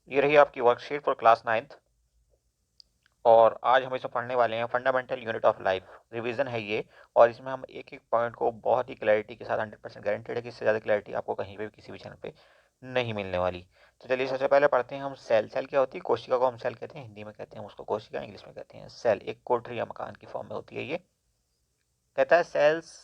ये रही आपकी वर्कशीट फॉर क्लास 9th और आज हम इसमें पढ़ने वाले हैं fundamental unit of life. Revision है ये और इसमें हम एक एक पॉइंट को बहुत ही क्लैरिटी के साथ 100% गारंटेड है कि इससे ज़्यादा क्लैरिटी आपको कहीं पे भी किसी भी चैनल पे नहीं मिलने वाली। तो चलिए सबसे पहले पढ़ते हैं हम सेल। सेल क्या होती है? कोशिका को हम सेल कहते हैं, हिंदी में कहते हैं उसको कोशिका, इंग्लिश में कहते हैं सेल। एक कोठरी या मकान की फॉर्म में होती है ये। कहता है cells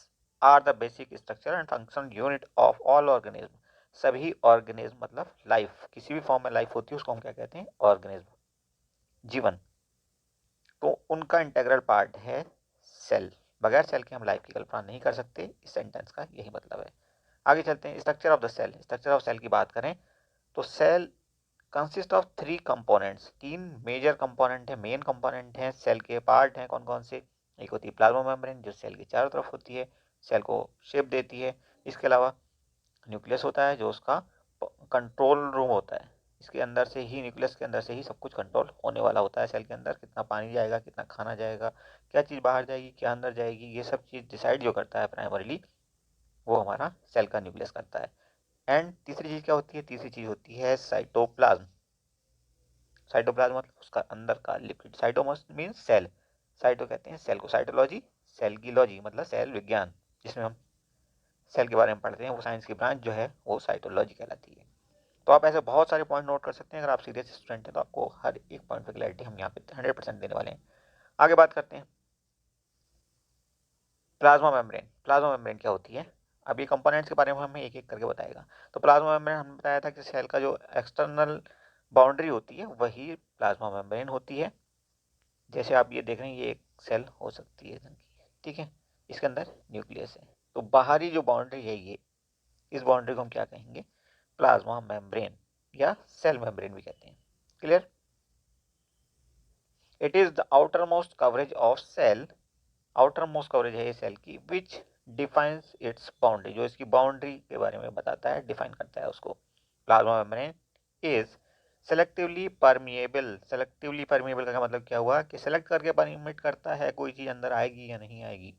are the basic structure and function unit of all organism. सभी ऑर्गेनिज्म मतलब लाइफ, किसी भी फॉर्म में लाइफ होती है उसको हम क्या कहते हैं? ऑर्गेनिज्म, जीवन। तो उनका इंटेग्रल पार्ट है सेल। बगैर सेल के हम लाइफ की कल्पना नहीं कर सकते, इस सेंटेंस का यही मतलब है। आगे चलते हैं। Structure of the cell. Structure of cell की बात करें तो cell consist of 3 components. 3 major component है, मेन कंपोनेंट है सेल के। पार्ट हैं कौन कौन से? एक होती है प्लाज्मा मेम्ब्रेन जो सेल की चारों तरफ होती है, सेल को शेप देती है। इसके अलावा न्यूक्लियस होता है जो उसका कंट्रोल रूम होता है। इसके अंदर से ही, न्यूक्लियस के अंदर से ही सब कुछ कंट्रोल होने वाला होता है। सेल के अंदर कितना पानी जाएगा, कितना खाना जाएगा, क्या चीज़ बाहर जाएगी, क्या अंदर जाएगी, ये सब चीज़ डिसाइड जो करता है प्राइमरीली वो हमारा सेल का न्यूक्लियस करता है। एंड तीसरी चीज़ क्या होती है? तीसरी चीज़ होती है साइटोप्लाज्म। साइटोप्लाज्म मतलब उसका अंदर का लिक्विड। साइटोमोस मीन्स सेल। साइटो कहते हैं सेल को, साइटोलॉजी सेल की लॉजी मतलब सेल विज्ञान, जिसमें हम सेल के बारे में पढ़ते हैं, वो साइंस की ब्रांच जो है वो साइटोलॉजी कहलाती है। तो आप ऐसे बहुत सारे पॉइंट नोट कर सकते हैं। अगर आप सीरियस स्टूडेंट हैं तो आपको हर एक पॉइंट पर क्लैरिटी हम यहाँ पे 100% देने वाले हैं। आगे बात करते हैं प्लाज्मा मेम्ब्रेन। प्लाज्मा मेम्ब्रेन क्या होती है? अब ये कंपोनेंट्स के बारे में हमें एक एक करके बताएगा। तो प्लाज्मा मेम्ब्रेन हमने बताया था कि सेल का जो एक्सटर्नल बाउंड्री होती है वही प्लाज्मा मेम्ब्रेन होती है। जैसे आप ये देख रहे हैं, ये एक सेल हो सकती है, ठीक है, इसके अंदर न्यूक्लियस है। तो बाहरी जो बाउंड्री है ये, इस बाउंड्री को हम क्या कहेंगे? प्लाज्मा मेम्ब्रेन या सेल मेम्ब्रेन भी कहते हैं। Clear? It is the outer most coverage of cell. Outer most coverage है ये सेल की, विच डिफाइंस इट्स बाउंड्री, जो इसकी बाउंड्री के बारे में बताता है, डिफाइन करता है उसको। Plasma membrane is selectively permeable. Selectively permeable का मतलब क्या हुआ कि सेलेक्ट करके परमिट करता है कोई चीज़ अंदर आएगी या नहीं आएगी,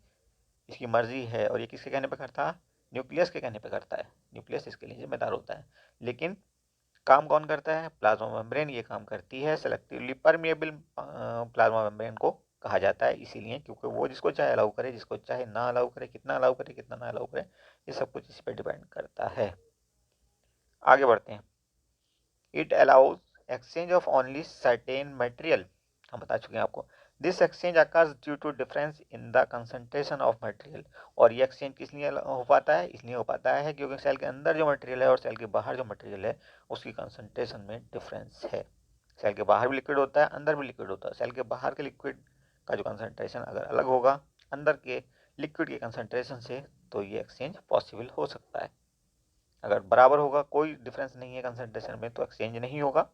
इसकी मर्जी है। और ये किसके कहने पे करता है? न्यूक्लियस के कहने पे करता है। न्यूक्लियस इसके लिए जिम्मेदार होता है। लेकिन काम कौन करता है? प्लाज्मा मेम्ब्रेन ये काम करती है। सेलेक्टिवली परमिएबल प्लाज्मा मेम्ब्रेन को कहा जाता है इसीलिए क्योंकि वो जिसको चाहे अलाउ करे, जिसको चाहे ना अलाउ करे, कितना अलाउ करे, कितना ना अलाउ करे, ये सब कुछ इस पर डिपेंड करता है। आगे बढ़ते हैं। It allows exchange of only certain material. हम बता चुके हैं आपको। This exchange occurs due to difference in the concentration of material. और ये एक्सचेंज किस लिए हो पाता है? इसलिए हो पाता है क्योंकि सेल के अंदर जो मटेरियल है और सेल के बाहर जो मटेरियल है उसकी कंसंट्रेशन में डिफरेंस है। सेल के बाहर भी लिक्विड होता है, अंदर भी लिक्विड होता है। सेल के बाहर के लिक्विड का जो कंसंट्रेशन अगर अलग होगा अंदर के लिक्विड के कंसंट्रेशन से, तो ये एक्सचेंज पॉसिबल हो सकता है। अगर बराबर होगा, कोई डिफरेंस नहीं है कंसंट्रेशन में, तो एक्सचेंज नहीं होगा।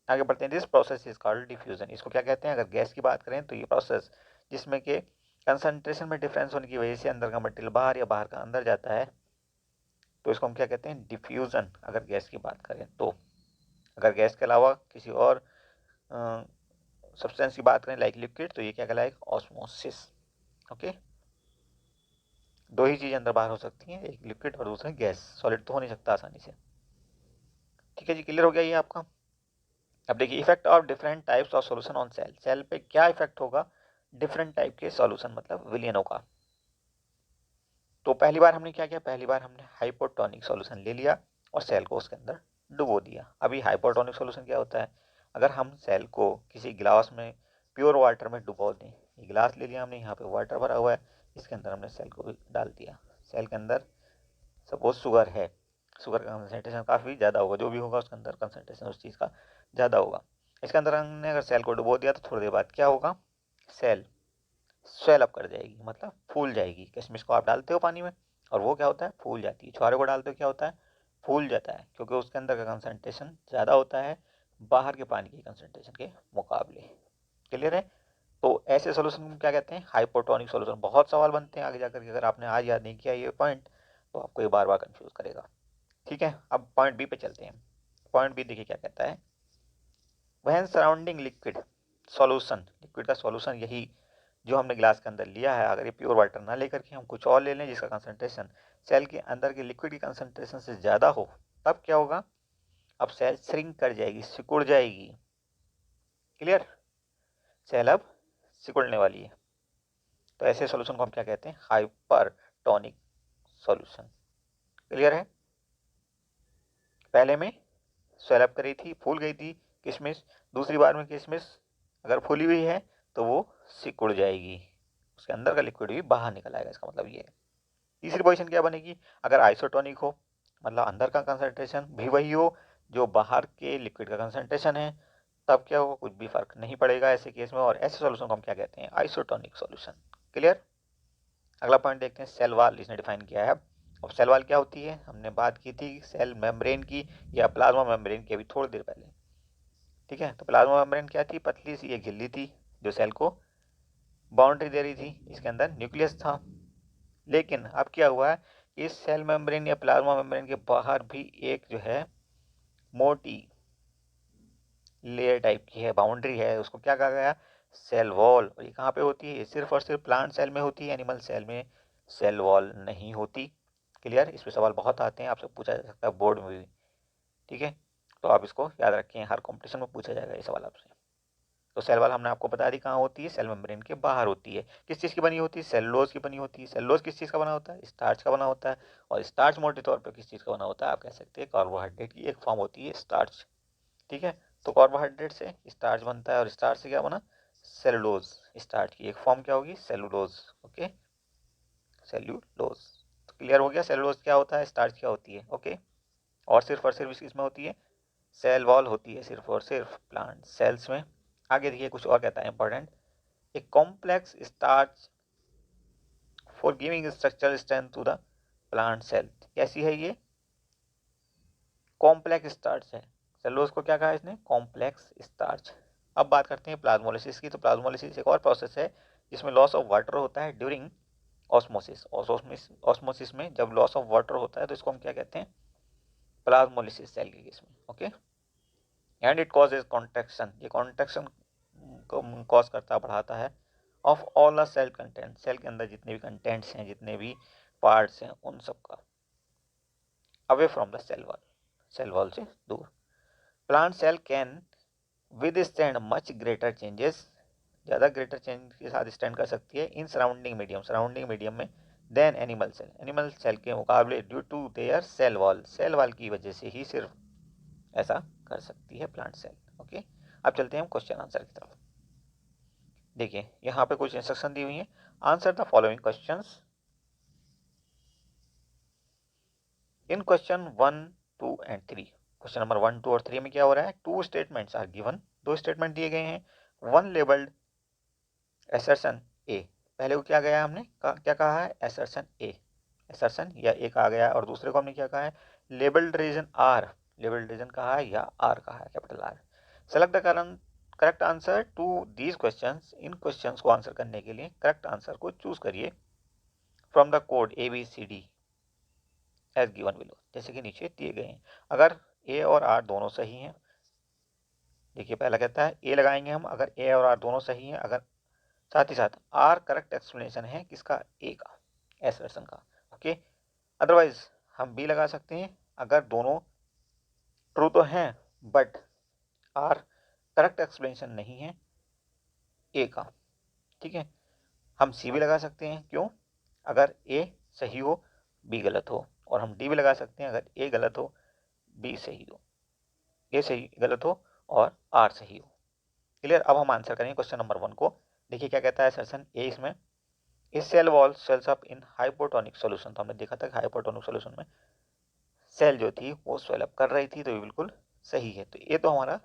आगे बढ़ते हैं। This process is called diffusion. इसको क्या कहते हैं? अगर गैस की बात करें तो ये प्रोसेस जिसमें कि कंसंट्रेशन में डिफरेंस होने की वजह से अंदर का मटेरियल बाहर या बाहर का अंदर जाता है, तो इसको हम क्या कहते हैं? डिफ्यूजन। अगर गैस की बात करें तो, अगर गैस के अलावा किसी और सब्सटेंस की बात करें लाइक लिक्विड, तो ये क्या कहलाएगा? ऑस्मोसिस। ओके, दो ही चीज़ अंदर बाहर हो सकती हैं, एक लिक्विड और दूसरा गैस। सॉलिड तो हो नहीं सकता आसानी से। ठीक है जी, क्लियर हो गया ये आपका। अब देखिए effect of different types of solution on cell. Cell पे क्या इफेक्ट होगा डिफरेंट टाइप के सॉल्यूशन मतलब विलियनों का। तो पहली बार हमने क्या किया? पहली बार हमने हाइपोटोनिक सॉल्यूशन ले लिया और सेल को उसके अंदर डुबो दिया। अभी हाइपोटोनिक सॉल्यूशन क्या होता है? अगर हम सेल को किसी गिलास में प्योर वाटर में डुबो दें, ये गिलास ले लिया हमने, यहाँ पे वाटर भरा हुआ है, इसके अंदर हमने सेल को डाल दिया। सेल के अंदर सपोज शुगर है, शुगर का कंसनट्रेशन काफ़ी ज़्यादा होगा, जो भी होगा उसके अंदर कंसनट्रेशन उस चीज़ का ज़्यादा होगा। इसके अंदर हमने अगर सेल को डुबो दिया तो थोड़ी देर बाद क्या होगा? सेल स्वेल अप कर जाएगी, मतलब फूल जाएगी। किशमिश को आप डालते हो पानी में और वो क्या होता है? फूल जाती है। छुआरे को डालते हो, क्या होता है? फूल जाता है, क्योंकि उसके अंदर का कंसनट्रेशन ज़्यादा होता है बाहर के पानी के कंसनट्रेशन के मुकाबले। क्लियर है? तो ऐसे सोल्यूशन को क्या कहते हैं? Hypotonic solution. बहुत सवाल बनते हैं आगे जाकर के, अगर आपने आज याद नहीं किया ये पॉइंट तो आपको ये बार बार कंफ्यूज करेगा। ठीक है, अब पॉइंट बी पे चलते हैं। पॉइंट बी देखिए क्या कहता है। वह सराउंडिंग लिक्विड सॉल्यूशन, लिक्विड का सॉल्यूशन यही जो हमने ग्लास के अंदर लिया है, अगर ये प्योर वाटर ना लेकर के हम कुछ और ले लें जिसका कंसंट्रेशन सेल के अंदर के लिक्विड की कंसंट्रेशन से ज़्यादा हो, तब क्या होगा? अब सेल श्रिंक कर जाएगी, सिकुड़ जाएगी। क्लियर? सेल अब सिकुड़ने वाली है। तो ऐसे सॉल्यूशन को हम क्या कहते हैं? Hypertonic solution. क्लियर है? पहले में स्वेलअप करी थी, फूल गई थी किशमिश, दूसरी बार में किशमिश अगर फूली हुई है तो वो सिकुड़ जाएगी, उसके अंदर का लिक्विड भी बाहर निकल आएगा, इसका मतलब ये है। तीसरी पोजीशन क्या बनेगी? अगर आइसोटोनिक हो, मतलब अंदर का कंसंट्रेशन भी वही हो जो बाहर के लिक्विड का कंसंट्रेशन है, तब क्या होगा? कुछ भी फर्क नहीं पड़ेगा ऐसे केस में। और ऐसे सॉल्यूशन को हम क्या कहते हैं? Isotonic solution. क्लियर? अगला पॉइंट देखते हैं, सेल वॉल इसने डिफाइन किया है। अब सेल वॉल क्या होती है? हमने बात की थी सेल मेम्ब्रेन की या प्लाज्मा मेम्ब्रेन की अभी थोड़ी देर पहले। ठीक है, तो प्लाज्मा मेम्ब्रेन क्या थी? पतली सी एक झिल्ली थी जो सेल को बाउंड्री दे रही थी, इसके अंदर न्यूक्लियस था। लेकिन अब क्या हुआ है? इस सेल मेम्ब्रेन या प्लाज्मा मेम्ब्रेन के बाहर भी एक जो है मोटी लेयर टाइप की है, बाउंड्री है, उसको क्या कहा गया? Cell wall. और ये कहाँ पे होती है? सिर्फ और सिर्फ प्लांट सेल में होती है, एनिमल सेल में सेल वॉल नहीं होती। क्लियर? इस पे सवाल बहुत आते हैं, आपसे पूछा जा सकता है बोर्ड में भी। ठीक है, तो आप इसको याद रखें, हर कॉम्पिटिशन में पूछा जाएगा ये सवाल आपसे। तो सेल वॉल हमने आपको बता दी कहाँ होती है? सेल मेम्ब्रेन के बाहर होती है। किस चीज़ की बनी होती है? सेलुलोज की बनी होती है। सेलुलोज किस चीज़ का बना होता है? स्टार्च का बना होता है। और स्टार्च मोटे तौर पर किस चीज़ का बना होता है? आप कह सकते हैं कार्बोहाइड्रेट की एक फॉर्म होती है स्टार्च। ठीक है, तो कार्बोहाइड्रेट से स्टार्च बनता है, और स्टार्च से क्या बना? सेलुलोज। स्टार्च की एक फॉर्म क्या होगी? सेलुलोज। Okay, cellulose. तो क्लियर हो गया सेलुलोज क्या होता है, स्टार्च क्या होती है। ओके, और सिर्फ इसमें होती है सेल वॉल होती है, सिर्फ और सिर्फ प्लांट सेल्स में। आगे देखिए कुछ और कहता है important, a complex starch for giving structural strength to the plant cell. कैसी है ये? कॉम्प्लेक्स स्टार्च है। सेलुलोज को क्या कहा इसने? Complex starch. अब बात करते हैं प्लाज्मोलिसिस की। तो प्लाज्मोलिसिस एक और प्रोसेस है जिसमें लॉस ऑफ वाटर होता है ड्यूरिंग ऑस्मोसिस। ऑस्मोसिस में जब लॉस ऑफ वाटर होता है तो इसको हम क्या कहते हैं? प्लाज्मोलिसिस सेल के केस में। Okay, and it causes contraction. ये कॉन्ट्रैक्शन को कॉज करता, बढ़ाता है of all the cell content. Cell के अंदर जितने भी कंटेंट्स हैं, जितने भी पार्ट्स हैं, उन सब का away from the cell wall, cell wall से दूर। Plant cell can withstand much greater changes, ज़्यादा ग्रेटर चेंज के साथ स्टैंड कर सकती है इन सराउंडिंग मीडियम में than animal cell, animal cell के मुकाबले, due to their cell wall की वजह से ही सिर्फ ऐसा कर सकती है प्लांट सेल। ओके, अब चलते हैं हम क्वेश्चन आंसर की तरफ। देखिए यहाँ पे कुछ इंस्ट्रक्शन दी हुई है। Answer the following questions in question 1, 2 and 3। Question number 1, 2 और 3 में क्या हो रहा है? टू स्टेटमेंट्स आर गिवन, दो स्टेटमेंट दिए गए हैं। वन लेबल्ड एसर्शन ए। पहले को क्या गया हमने क्या कहा है? एसर्शन ए, एसर्शन या ए कहा गया, और दूसरे को हमने क्या कहा है? Labelled reason R, labelled reason कहा है या आर कहा है, capital R. Select the correct answer to these questions. इन क्वेश्चंस को आंसर करने के लिए करेक्ट आंसर को चूज करिए from the code A B C D as given below, जैसे कि नीचे दिए गए हैं। अगर ए और आर दोनों सही हैं, देखिए पहला कहता है ए लगाएंगे हम अगर ए और आर दोनों सही हैं, अगर साथ ही साथ आर करेक्ट एक्सप्लेनेशन है किसका? ए का, एसर्शन का। ओके, अदरवाइज हम बी लगा सकते हैं अगर दोनों ट्रू तो हैं बट आर करेक्ट एक्सप्लेनेशन नहीं है ए का। ठीक है, हम सी भी लगा सकते हैं, क्यों? अगर ए सही हो बी गलत हो, और हम डी भी लगा सकते हैं अगर ए गलत हो बी सही हो, ए सही गलत हो और आर सही हो। क्लियर? अब हम आंसर करेंगे क्वेश्चन नंबर 1 को। देखिए क्या कहता है सेशन ए इसमें, इस cell wall cells up in hypotonic solution. तो हमने देखा था कि हाइपोटोनिक सॉल्यूशन में सेल जो थी वो स्वेल अप कर रही थी, तो ये बिल्कुल सही है, तो ये तो हमारा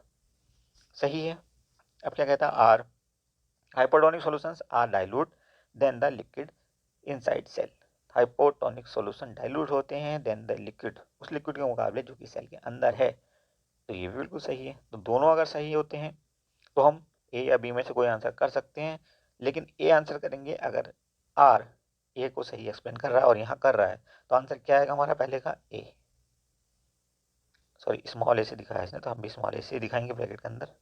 सही है। अब क्या कहता है? R hypotonic solutions are dilute than the liquid inside cell. Hypotonic solution dilute होते हैं देन द लिक्विड, उस लिक्विड के मुकाबले जो कि सेल के अंदर है, तो ये भी बिल्कुल सही है। तो दोनों अगर सही होते हैं तो हम ए या बी में से कोई आंसर कर सकते हैं, लेकिन ए आंसर करेंगे अगर आर ए को सही एक्सप्लेन कर रहा है और यहाँ कर रहा है, तो आंसर क्या आएगा हमारा? पहले का ए, सॉरी स्मॉल ए से दिखाया इसने, तो हम भी स्मॉल ए से दिखाएंगे ब्रैकेट के अंदर।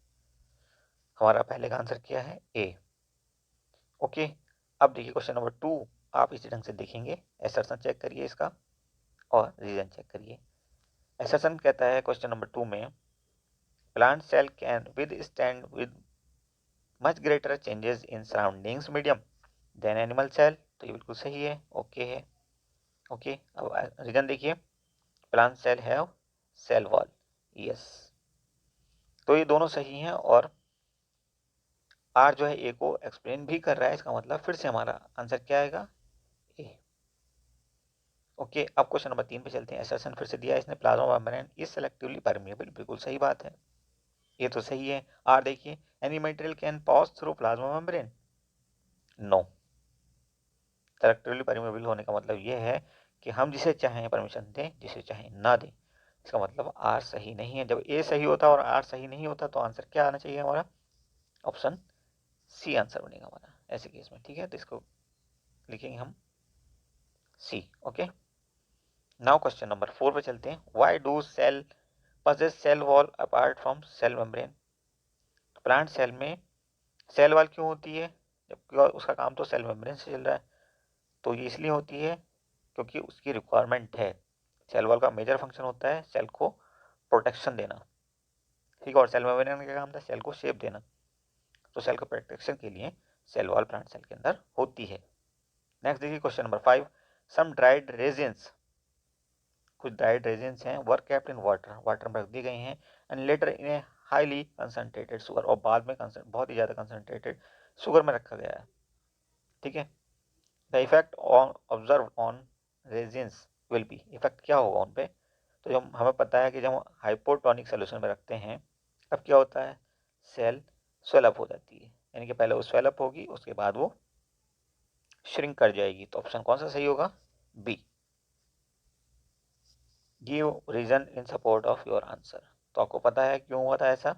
हमारा पहले का आंसर क्या है? ए। ओके, अब देखिए क्वेश्चन नंबर 2, आप इसी ढंग से देखेंगे, एसर्शन चेक करिए इसका और रीजन चेक करिए। एसर्शन कहता है क्वेश्चन नंबर 2 में, plant cell can withstand with much greater changes in surroundings medium than animal cell. तो ये बिल्कुल सही है, ओके है, ओके। अब रीजन देखिए, plant cell have cell wall, yes, तो ये दोनों सही हैं। और आर जो है ए को एक्सप्लेन भी कर रहा है, इसका मतलब फिर से हमारा आंसर क्या आएगा, ए। ओके, अब क्वेश्चन नंबर 3 पे चलते हैं। एसर्शन फिर से दिया है इसने, plasma membrane is selectively permeable, बिल्कुल सही बात है, ये तो सही है। आर देखिए, any material can pass through plasma membrane, no. Selectively permeable होने का मतलब ये है कि हम जिसे चाहें परमिशन दें, जिसे चाहें ना दें। इसका मतलब आर सही नहीं है। जब ए सही होता और आर सही नहीं होता तो आंसर क्या आना चाहिए हमारा, ऑप्शन सी आंसर बनेगा हमारा ऐसे केस में, ठीक है। तो इसको लिखेंगे हम C, okay. Now question number 4 पे चलते हैं। Why do cell possess cell wall apart from cell membrane. Plant cell में सेल वॉल क्यों होती है जबकि उसका काम तो सेल मेम्ब्रेन से चल रहा है। तो ये इसलिए होती है क्योंकि उसकी रिक्वायरमेंट है। सेल वॉल का मेजर फंक्शन होता है सेल को प्रोटेक्शन देना, ठीक है, और सेल मेम्ब्रेन का काम था सेल को शेप देना। तो सेल को प्रोटेक्शन के लिए सेल वॉल प्लांट सेल के अंदर होती है। नेक्स्ट देखिए क्वेश्चन नंबर 5, सम ड्राइड रेजिन्स, कुछ ड्राइड रेजिन्स हैं, वर केप्ट इन वाटर, वाटर में रख दिए गए हैं, and later in a highly concentrated sugar, और बाद में बहुत ही ज़्यादा कंसनट्रेटेड शुगर में रखा गया है, ठीक है। The effect on observe on resins will be, effect क्या होगा उन पे। तो जब हमें पता है कि जब हम हाइपोटोनिक सोल्यूशन में रखते हैं अब क्या होता है, सेल स्वेलअप हो जाती है, यानी कि पहले वो स्वेलअप होगी उसके बाद वो श्रिंक कर जाएगी। तो ऑप्शन कौन सा सही होगा, B. Give reason in support of your answer, तो आपको पता है क्यों हुआ था ऐसा,